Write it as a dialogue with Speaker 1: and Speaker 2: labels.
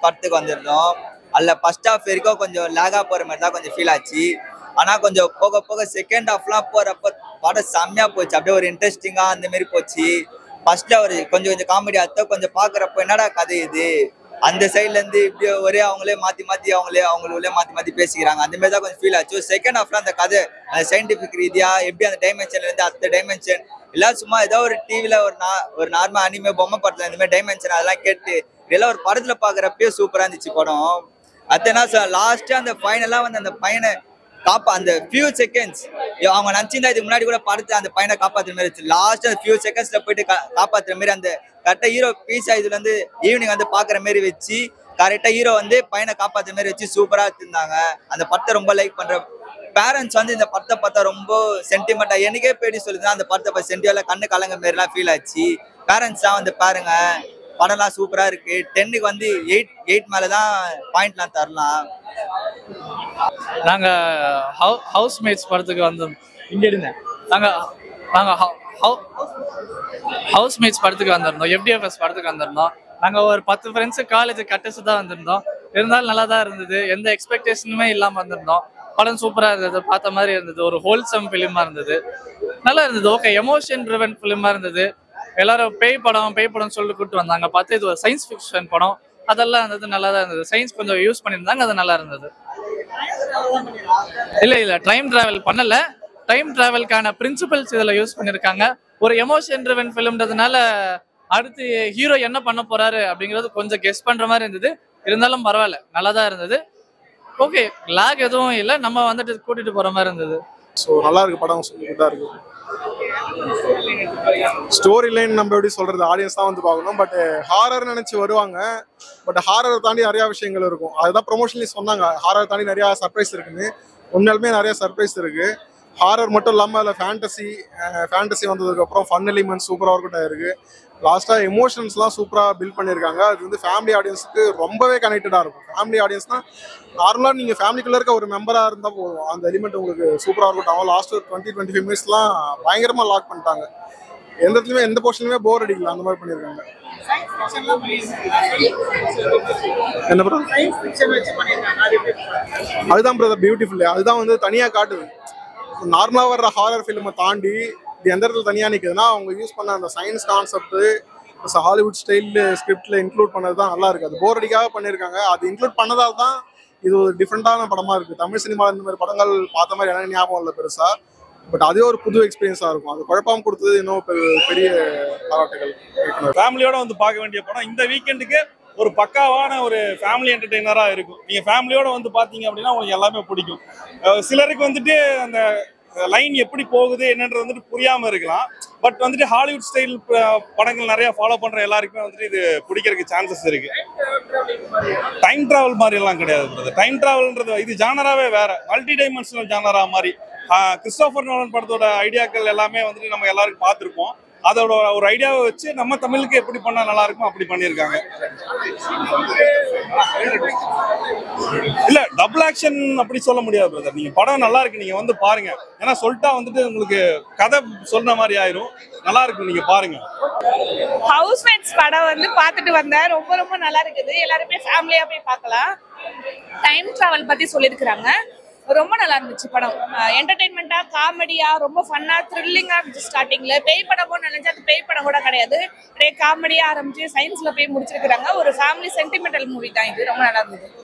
Speaker 1: Avengers படத்துக்கு வந்திருந்தோம். அதில் ஃபர்ஸ்ட் ஹாஃப் வரைக்கும் கொஞ்சம் லேகாக போகிற மாதிரி தான் கொஞ்சம் ஃபீல் ஆச்சு. ஆனால் கொஞ்சம் போக போக செகண்ட் ஹாஃப்லாம் போகிறப்ப படம் செம்மையாக போச்சு. அப்படியே ஒரு இன்ட்ரெஸ்டிங்காக அந்த மாதிரி போச்சு. ஃபர்ஸ்ட்ல ஒரு கொஞ்சம் கொஞ்சம் காமெடி அத்தை கொஞ்சம் பார்க்குறப்ப என்னடா கதை இது, அந்த சைட்லேருந்து இப்படியே ஒரே அவங்களே மாற்றி மாற்றி அவங்களுக்குள்ளே மாற்றி மாற்றி பேசிக்கிறாங்க. அந்த மாதிரி தான் கொஞ்சம் ஃபீல் ஆச்சு. செகண்ட் ஹாஃப்ல அந்த கதை அந்த சயின்டிஃபிக் ரீதியாக எப்படி அந்த டைமென்ஷன்லேருந்து அடுத்த டைமென்ஷன் எல்லாம் சும்மா ஏதோ ஒரு டிவியில் ஒரு நார்மல் அனிமே பொம்மை படத்தில் இந்த மாதிரி டைமென்ஷன் அதெல்லாம் கேட்டு இதெல்லாம் ஒரு படத்தில் பார்க்குறப்பயே சூப்பராக இருந்துச்சு படம். அது என்ன சார் லாஸ்ட்டாக அந்த ஃபைனலாக வந்து அந்த பையனை அந்த ஃபியூ செகண்ட்ஸ் அவங்க நினச்சிருந்தா இதுக்கு முன்னாடி கூட படத்தை அந்த பையனை காப்பாற்றுற மாதிரி இருந்துச்சு. லாஸ்ட் அந்த ஃபியூ செகண்ட்ஸ்ல போயிட்டு காப்பாற்றுற மாதிரி அந்த கரெக்டாக ஹீரோ பீஸா இதுல வந்து ஈவினிங் வந்து பார்க்குற மாதிரி வச்சு கரெக்டாக ஹீரோ வந்து பையனை காப்பாற்றுற மாதிரி வச்சு சூப்பராக எடுத்திருந்தாங்க. அந்த படத்தை ரொம்ப லைக் பண்ற பேரண்ட்ஸ் வந்து இந்த படத்தை பார்த்தா ரொம்ப சென்டிமெண்டா எனக்கே போயிட்டு சொல்லிதான் அந்த படத்தை பார்த்து சென்டிமெண்டா கண்ணு கலங்க மாரிலாம் ஃபீல் ஆச்சு. பேரண்ட்ஸ் தான் வந்து பாருங்க, படம்லாம் சூப்பரா இருக்கு. 10க்கு வந்து 8 மேலதான் பாயிண்ட்லாம் தரலாம்.
Speaker 2: நாங்க ஹவுஸ்மேட்ஸ் படத்துக்கு வந்தோம். இங்க இருந்தேன். நாங்க ஹவுஸ்மேட்ஸ் படத்துக்கு வந்திருந்தோம். எஃப்டிஎஃப்எஸ் படத்துக்கு வந்திருந்தோம். நாங்க ஒரு 10 ஃப்ரெண்ட்ஸ் காலேஜ் கட்டச்சு தான் வந்திருந்தோம். இருந்தாலும் நல்லா தான் இருந்தது. எந்த எக்ஸ்பெக்டேஷனுமே இல்லாம வந்திருந்தோம். படம் சூப்பரா இருந்தது, பார்த்த மாதிரி இருந்தது. ஒரு ஹோல்சம் ஃபிலிமா இருந்தது, நல்லா இருந்தது. ஓகே, எமோஷன் ட்ரிவன் ஃபிலிமா இருந்தது. எல்லாரும் பேய் படம் சொல்லி கூப்பிட்டு வந்தாங்க. பார்த்து இது ஒரு சயின்ஸ் ஃபிக்ஷன் படம், அதெல்லாம் இருந்தது, நல்லா தான் இருந்தது. சயின்ஸ் கொஞ்சம் யூஸ் பண்ணியிருந்தாங்க, அது நல்லா இருந்தது. இல்ல டைம் டிராவல் பண்ணல. டைம் டிராவலுக்கான பிரின்சிபல்ஸ் இதுல யூஸ் பண்ணிருக்காங்க. ஒரு எமோஷன் ட்ரிவன் ஃபிலிம்ன்றதுனால அடுத்து ஹீரோ என்ன பண்ண போறாரு அப்படிங்கிறது கொஞ்சம் கெஸ் பண்ற மாதிரி இருந்தது. இருந்தாலும் பரவாயில்ல, நல்லா தான் இருந்தது. ஓகே, லாக் எதுவும் இல்லை, நம்ம வந்துட்டு கூட்டிட்டு போற மாதிரி இருந்தது.
Speaker 3: ஸோ நல்லா இருக்கு படம், குட்டா இருக்கு. ஸ்டோரி லைன் நம்ம எப்படி சொல்றது, ஆடியன்ஸ் தான் வந்து பார்க்கணும். பட் ஹாரர் நினைச்சு வருவாங்க. பட் ஹாரர் தாண்டி நிறைய விஷயங்கள் இருக்கும். அதுதான் ப்ரொமோஷன்லி சொன்னாங்க, ஹாரர் தாண்டி நிறைய சர்ப்ரைஸ் இருக்குன்னு. உண்மையாலுமே நிறைய சர்ப்ரைஸ் இருக்கு. ஹாரர் மட்டும் இல்லாமல் அதில் ஃபேண்டசி வந்ததுக்கப்புறம் ஃபன் எலிமெண்ட் சூப்பராக ஒர்க் இருக்கு. லாஸ்ட்டாக எமோஷன்ஸ்லாம் சூப்பராக பில்ட் பண்ணியிருக்காங்க. அது வந்து ஃபேமிலி ஆடியன்ஸுக்கு ரொம்பவே கனெக்டடாக இருக்கும். ஃபேமிலி ஆடியன்ஸ்னால் நார்மலாக நீங்கள் ஃபேமிலிக்குள்ளே இருக்க ஒரு மெம்பராக இருந்தால் போதும், அந்த எலிமெண்ட் உங்களுக்கு சூப்பராக இருக்கும். லாஸ்ட் ஒரு 20-25 மினிட்ஸ்லாம் பயங்கரமாக லாக் பண்ணிட்டாங்க. எந்த இடத்துலையுமே எந்த போர்ஷன்லையுமே போர் அடிக்கல, அந்த மாதிரி பண்ணியிருக்காங்க. என்ன ப்ரோ, அதுதான் பிரதர் பியூட்டிஃபுல். அதுதான் வந்து தனியாக காட்டுது. நார்மலாக வர்ற ஹாரர் ஃபிலிமை தாண்டி இது எந்த இடத்துல தனியாக நிற்குதுன்னா அவங்க யூஸ் பண்ண அந்த சயின்ஸ் கான்செப்ட் ஹாலிவுட் ஸ்டைல் ஸ்கிரிப்டில் இன்க்ளூட் பண்ணது தான் நல்லா இருக்குது. அது போர் அடிக்காக பண்ணியிருக்காங்க. அது இன்க்ளூட் பண்ணதால் தான் இது ஒரு டிஃப்ரெண்ட்டான படமாக இருக்குது. தமிழ் சினிமாவில் இந்த மாதிரி படங்கள் பார்த்த மாதிரி எனக்கு ஞாபகம் இல்லை பெருசாக. பட் அதே ஒரு புது எக்ஸ்பீரியன்ஸாக இருக்கும். அது குழப்பம் கொடுத்தது இன்னும் பெரிய பாராட்டுகள்.
Speaker 4: ஃபேமிலியோட வந்து பார்க்க வேண்டிய படம். இந்த வீக்கெண்டுக்கு ஒரு பக்காவான ஒரு ஃபேமிலி என்டர்டெய்னராக இருக்கும். நீங்கள் ஃபேமிலியோட வந்து பார்த்தீங்க அப்படின்னா உங்களுக்கு எல்லாமே பிடிக்கும். சிலருக்கு வந்துட்டு அந்த லைன் எப்படி போகுது என்னன்றது வந்துட்டு புரியாமல் இருக்கலாம். பட் வந்துட்டு ஹாலிவுட் ஸ்டைல் படங்கள் நிறைய ஃபாலோ பண்ணுற எல்லாருக்குமே வந்துட்டு இது பிடிக்கிறதுக்கு சான்சஸ் இருக்கு. டைம் டிராவல் மாதிரி எல்லாம் கிடையாது. டைம் டிராவல்ன்றது இது ஜானராகவே வேற, மல்டி டைமென்ஷனல் ஜானரா மாதிரி. கிறிஸ்டோபர் நோலன் படத்தோட ஐடியாக்கள் எல்லாமே வந்துட்டு நம்ம எல்லாருக்கும் பார்த்துருப்போம். அதோட ஒரு ஐடியாவை வச்சு நம்ம தமிழுக்கு எப்படி பண்ணா நல்லா இருக்கும் அப்படி பண்ணியிருக்காங்க. இல்ல டபுள் ஆக்ஷன் அப்படி சொல்ல முடியாது பிரதர். நீங்க படம் நல்லா இருக்கு, நீங்க வந்து பாருங்க. ஏன்னா சொல்லிட்டா வந்துட்டு உங்களுக்கு கதை சொல்ற மாதிரி ஆயிரும். நல்லா இருக்கு, நீங்க பாருங்க.
Speaker 5: ஹவுஸ்மேட்ஸ் படம் வந்து பார்த்துட்டு வந்தேன். ரொம்ப ரொம்ப நல்லா இருக்குது. எல்லாருமே ஃபேமிலியா போய் பார்க்கலாம். டைம் டிராவல் பத்தி சொல்லியிருக்கிறாங்க. ரொம்ப நல்லா இருந்துச்சு படம். என்டர்டைன்மெண்டா, காமெடியா, ரொம்ப ஃபன்னா, த்ரில்லிங்கா இருந்துச்சு. ஸ்டார்டிங்ல பேய் படமும் நினைச்சா அது பேய் படம் கூட கிடையாது. அப்படியே காமெடியா ஆரம்பிச்சு சயின்ஸ்ல போய் முடிச்சிருக்கிறாங்க. ஒரு ஃபேமிலி சென்டிமெண்டல் மூவி தான் இது. ரொம்ப நல்லா இருந்தது.